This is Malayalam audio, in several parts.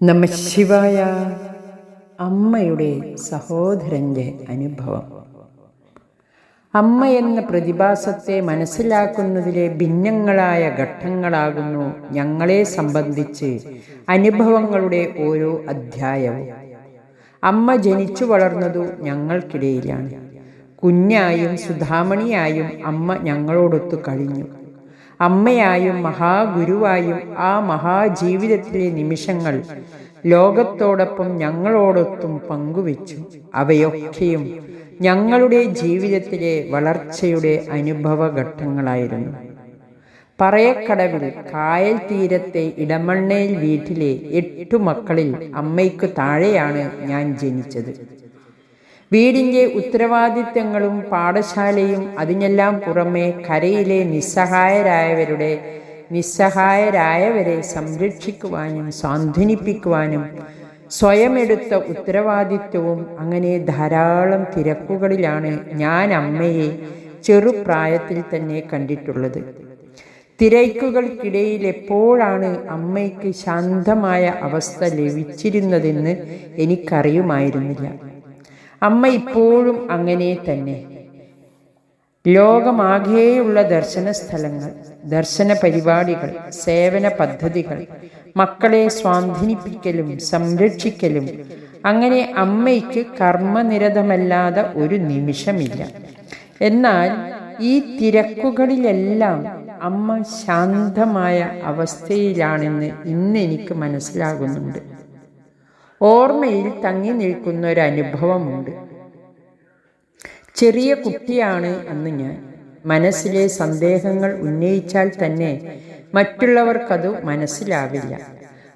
നമഃശിവായ. അമ്മയുടെ സഹോദരൻ്റെ അനുഭവം. അമ്മ എന്ന പ്രതിഭാസത്തെ മനസ്സിലാക്കുന്നതിലെ ഭിന്നങ്ങളായ ഘട്ടങ്ങളാകുന്നു ഞങ്ങളെ സംബന്ധിച്ച് അനുഭവങ്ങളുടെ ഓരോ അധ്യായവും. അമ്മ ജനിച്ചു വളർന്നതു ഞങ്ങൾക്കിടയിലാണ്. കുഞ്ഞായും സുധാമണിയായും അമ്മ ഞങ്ങളോടൊത്തു കഴിഞ്ഞു. അമ്മയായും മഹാഗുരുവായും ആ മഹാജീവിതത്തിലെ നിമിഷങ്ങൾ ലോകത്തോടൊപ്പം ഞങ്ങളോടൊത്തും പങ്കുവെച്ചു. അവയൊക്കെയും ഞങ്ങളുടെ ജീവിതത്തിലെ വളർച്ചയുടെ അനുഭവഘട്ടങ്ങളായിരുന്നു. പറയക്കടവിൽ കായൽ തീരത്തെ ഇടമണ്ണയിൽ വീട്ടിലെ 8 മക്കളിൽ അമ്മയ്ക്ക് താഴെയാണ് ഞാൻ ജനിച്ചത്. വീടിൻ്റെ ഉത്തരവാദിത്തങ്ങളും പാഠശാലയും അതിനെല്ലാം പുറമെ കരയിലെ നിസ്സഹായരായവരെ സംരക്ഷിക്കുവാനും സാന്ത്വനിപ്പിക്കുവാനും സ്വയമെടുത്ത ഉത്തരവാദിത്വവും അങ്ങനെ ധാരാളം തിരക്കുകളിലാണ് ഞാൻ അമ്മയെ ചെറുപ്രായത്തിൽ തന്നെ കണ്ടിട്ടുള്ളത്. തിരക്കുകൾക്കിടയിൽ എപ്പോഴാണ് അമ്മയ്ക്ക് ശാന്തമായ അവസ്ഥ ലഭിച്ചിരുന്നതെന്ന് എനിക്കറിയുമായിരുന്നില്ല. അമ്മ ഇപ്പോഴും അങ്ങനെ തന്നെ. ലോകമാകെയുള്ള ദർശന സ്ഥലങ്ങൾ, ദർശന പരിപാടികൾ, സേവന പദ്ധതികൾ, മക്കളെ സ്വാധീനിപ്പിക്കലും സംരക്ഷിക്കലും, അങ്ങനെ അമ്മയ്ക്ക് കർമ്മനിരതമല്ലാതെ ഒരു നിമിഷമില്ല. എന്നാൽ ഈ തിരക്കുകളിലെല്ലാം അമ്മ ശാന്തമായ അവസ്ഥയിലാണെന്ന് ഇന്ന് എനിക്ക് മനസ്സിലാകുന്നുണ്ട്. ഓർമ്മയിൽ തങ്ങി നിൽക്കുന്ന ഒരു അനുഭവമുണ്ട്. ചെറിയ കുട്ടിയാണ് അന്ന് ഞാൻ. മനസ്സിലെ സന്ദേഹങ്ങൾ ഉന്നയിച്ചാൽ തന്നെ മറ്റുള്ളവർക്കത് മനസ്സിലാവില്ല.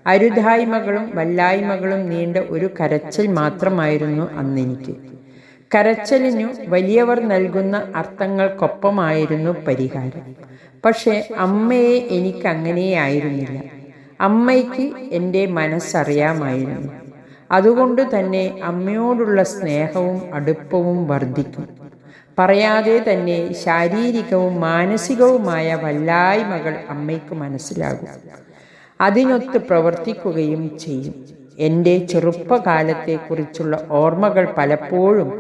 അരുതായ്മകളും വല്ലായ്മകളും നീണ്ട ഒരു കരച്ചിൽ മാത്രമായിരുന്നു അന്നെനിക്ക്. കരച്ചിലിനു വലിയവർ നൽകുന്ന അർത്ഥങ്ങൾക്കൊപ്പമായിരുന്നു പരിഹാരം. പക്ഷേ അമ്മയെ എനിക്കങ്ങനെയായിരുന്നില്ല. അമ്മയ്ക്ക് എൻ്റെ മനസ്സറിയാമായിരുന്നു. അതുകൊണ്ട് തന്നെ അമ്മയോടുള്ള സ്നേഹവും അടുപ്പവും വർദ്ധിക്കും. പറയാതെ തന്നെ ശാരീരികവും മാനസികവുമായ വല്ലായ്മകൾ അമ്മയ്ക്ക് മനസ്സിലാകും. അതിനൊത്ത് പ്രവർത്തിക്കുകയും ചെയ്യും. എൻ്റെ ചെറുപ്പകാലത്തെക്കുറിച്ചുള്ള ഓർമ്മകൾ പലപ്പോഴും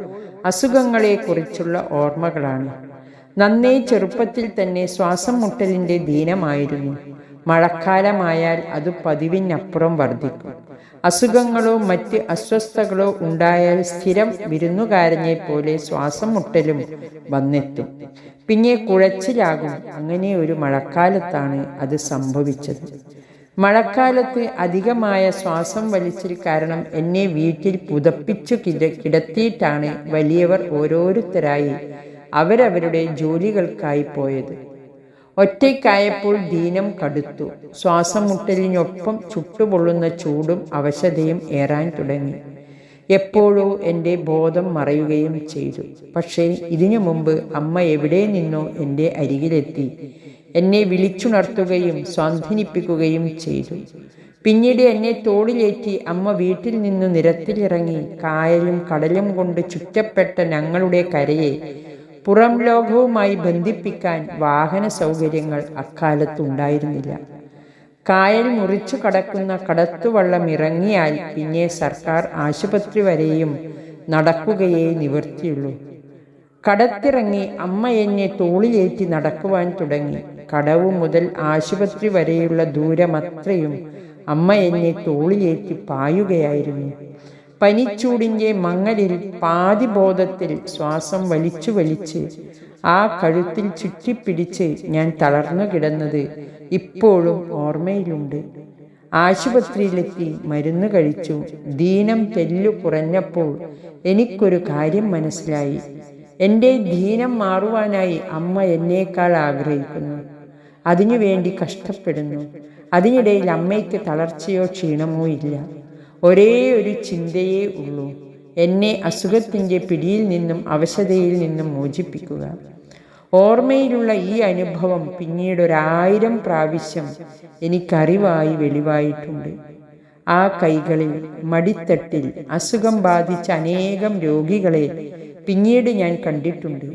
അസുഖങ്ങളെക്കുറിച്ചുള്ള ഓർമ്മകളാണ്. നന്നേ ചെറുപ്പത്തിൽ തന്നെ ശ്വാസം മുട്ടലിൻ്റെ ദീനമായിരുന്നു. മഴക്കാലമായാൽ അത് പതിവിനപ്പുറം വർദ്ധിക്കും. അസുഖങ്ങളോ മറ്റ് അസ്വസ്ഥതകളോ ഉണ്ടായാൽ സ്ഥിരം വിരുന്നുകാരനെ പോലെ ശ്വാസം മുട്ടലും വന്നെത്തും. പിന്നെ കുഴച്ചിലാകും. അങ്ങനെ ഒരു മഴക്കാലത്താണ് അത് സംഭവിച്ചത്. മഴക്കാലത്ത് അധികമായ ശ്വാസം വലിച്ചിൽ കാരണം എന്നെ വീട്ടിൽ പുതപ്പിച്ചു കിടത്തിയിട്ടാണ് വലിയവർ ഓരോരുത്തരായി അവരവരുടെ ജോലികൾക്കായി പോയത്. ഒറ്റയ്ക്കായപ്പോൾ ദീനം കടുത്തു. ശ്വാസം മുട്ടലിനൊപ്പം ചുട്ടുപൊള്ളുന്ന ചൂടും അവശതയും ഏറാൻ തുടങ്ങി. എപ്പോഴോ എൻ്റെ ബോധം മറയുകയും ചെയ്തു. പക്ഷേ ഇതിനു മുമ്പ് അമ്മ എവിടെ നിന്നോ എൻ്റെ അരികിലെത്തി എന്നെ വിളിച്ചുണർത്തുകയും സ്വാധീനിപ്പിക്കുകയും ചെയ്തു. പിന്നീട് എന്നെ തോളിലേറ്റി അമ്മ വീട്ടിൽ നിന്ന് നിരത്തിലിറങ്ങി കായലും കടലും കൊണ്ട് ചുറ്റപ്പെട്ട ഞങ്ങളുടെ കരയെ പുറം ലോകവുമായി ബന്ധിപ്പിക്കാൻ വാഹന സൗകര്യങ്ങൾ അക്കാലത്തുണ്ടായിരുന്നില്ല. കായൽ മുറിച്ചു കടക്കുന്ന കടത്തുവള്ളം ഇറങ്ങിയാൽ പിന്നെ സർക്കാർ ആശുപത്രി വരെയും നടക്കുകയേ നിവൃത്തിയുള്ളൂ. കടത്തിറങ്ങി അമ്മ എന്നെ തോളിലേറ്റി നടക്കുവാൻ തുടങ്ങി. കടവ് മുതൽ ആശുപത്രി വരെയുള്ള ദൂരമത്രയും അമ്മ എന്നെ തോളിലേറ്റി പായുകയായിരുന്നു. പനിച്ചൂടിൻ്റെ മങ്ങലിൽ പാതിബോധത്തിൽ ശ്വാസം വലിച്ചു വലിച്ച് ആ കഴുത്തിൽ ചുറ്റിപ്പിടിച്ച് ഞാൻ തളർന്നു കിടന്നത് ഇപ്പോഴും ഓർമ്മയിലുണ്ട്. ആശുപത്രിയിലെത്തി മരുന്ന് കഴിച്ചു. ദീനം തെല്ലു കുറഞ്ഞപ്പോൾ എനിക്കൊരു കാര്യം മനസ്സിലായി. എൻ്റെ ദീനം മാറുവാനായി അമ്മ എന്നേക്കാൾ ആഗ്രഹിക്കുന്നു. അതിനുവേണ്ടി കഷ്ടപ്പെടുന്നു. അതിനിടയിൽ അമ്മയ്ക്ക് തളർച്ചയോ ക്ഷീണമോ ഇല്ല. ഒരേ ഒരു ചിന്തയേ ഉള്ളൂ: എന്നെ അസുഖത്തിൻ്റെ പിടിയിൽ നിന്നും അവശതയിൽ നിന്നും മോചിപ്പിക്കുക. ഓർമ്മയിലുള്ള ഈ അനുഭവം പിന്നീട് 1000 പ്രാവശ്യം എനിക്കറിവായി വെളിവായിട്ടുണ്ട്. ആ കൈകളിൽ, മടിത്തട്ടിൽ അസുഖം ബാധിച്ച അനേകം രോഗികളെ പിന്നീട് ഞാൻ കണ്ടിട്ടുണ്ട്.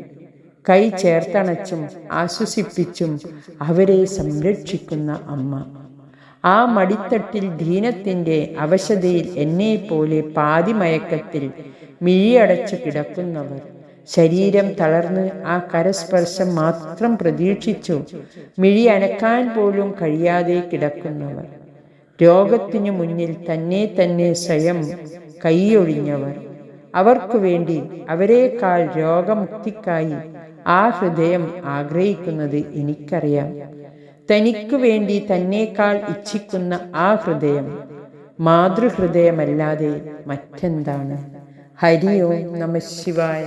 കൈ ചേർത്തണച്ചും ആശ്വസിപ്പിച്ചും അവരെ സംരക്ഷിക്കുന്ന അമ്മ. ആ മടിത്തട്ടിൽ ദീനത്തിൻ്റെ അവശതയിൽ എന്നെപ്പോലെ പാതിമയക്കത്തിൽ മിഴിയടച്ചു കിടക്കുന്നവർ, ശരീരം തളർന്ന് ആ കരസ്പർശം മാത്രം പ്രതീക്ഷിച്ചു മിഴി അനക്കാൻ പോലും കഴിയാതെ കിടക്കുന്നവർ, രോഗത്തിനു മുന്നിൽ തന്നെ സ്വയം കൈയൊഴിഞ്ഞവർ, അവർക്കു വേണ്ടി അവരെക്കാൾ രോഗമുക്തിക്കായി ആ ഹൃദയം ആഗ്രഹിക്കുന്നത് എനിക്കറിയാം. തനിക്കു വേണ്ടി തന്നേക്കാൾ ഇച്ഛിക്കുന്ന ആ ഹൃദയം മാതൃഹൃദയമല്ലാതെ മറ്റെന്താണ്? ഹരി ഓം നമഃ ശിവായ.